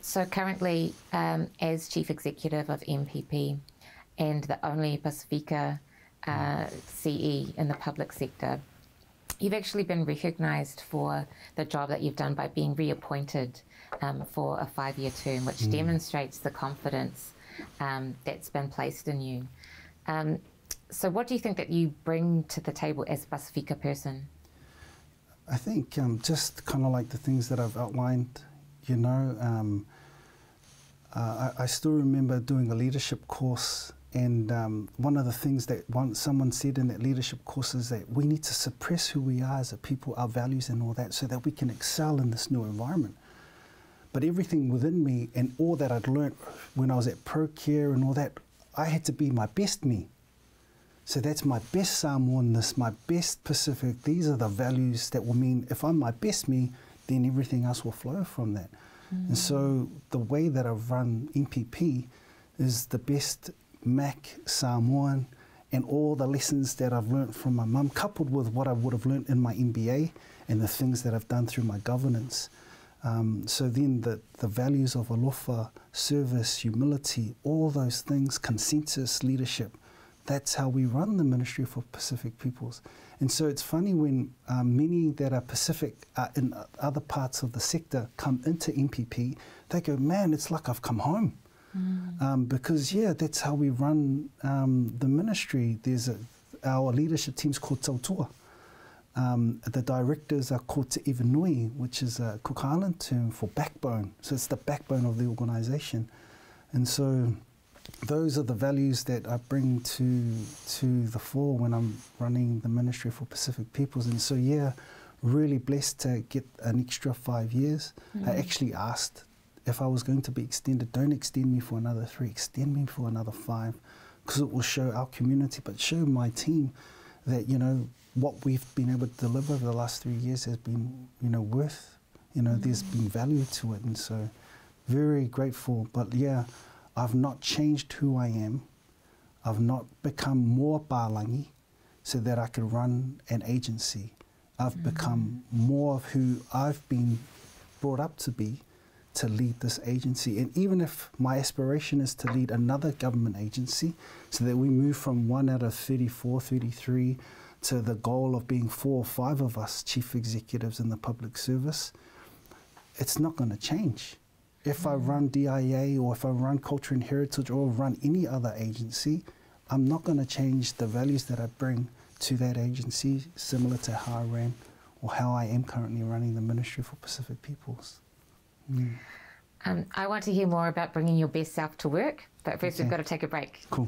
So currently, as Chief Executive of MPP and the only Pasifika CE in the public sector, you've actually been recognised for the job that you've done by being reappointed for a 5-year term, which demonstrates the confidence that's been placed in you. So what do you think that you bring to the table as a Pasifika person? I think just kind of like the things that I've outlined, you know, I still remember doing a leadership course, and one of the things that someone said in that leadership course is that we need to suppress who we are as a people, our values and all that, so that we can excel in this new environment. But everything within me and all that I'd learned when I was at ProCare and all that, I had to be my best me. So that's my best Samoanness, my best Pacific. These are the values that will mean if I'm my best me, then everything else will flow from that. And so the way that I've run MPP is the best Mac Samoan and all the lessons that I've learned from my mum, coupled with what I would have learned in my MBA and the things that I've done through my governance. So then the values of alofa, service, humility, all those things, consensus, leadership, that's how we run the Ministry for Pacific Peoples. And so it's funny when many that are Pacific in other parts of the sector come into MPP, they go, man, it's like I've come home. Because, yeah, that's how we run the ministry. Our leadership team's called Tautua. The directors are called Te Iwanui, which is a Cook Island term for backbone. So it's the backbone of the organisation. And so those are the values that I bring to the fore when I'm running the Ministry for Pacific Peoples. And so, yeah, really blessed to get an extra 5 years. I actually asked if I was going to be extended, don't extend me for another 3, extend me for another 5, because it will show our community, but show my team that, you know, what we've been able to deliver over the last 3 years has been, you know, worth, you know, there's been value to it. And so very grateful. But yeah, I've not changed who I am. I've not become more Palangi so that I could run an agency. I've become more of who I've been brought up to be, to lead this agency. And even if my aspiration is to lead another government agency so that we move from 1 out of 34, 33 to the goal of being 4 or 5 of us chief executives in the public service, it's not going to change. If I run DIA or if I run Culture and Heritage or run any other agency, I'm not going to change the values that I bring to that agency, similar to how I ran or how I am currently running the Ministry for Pacific Peoples. I want to hear more about bringing your best self to work, but first we've got to take a break. Cool.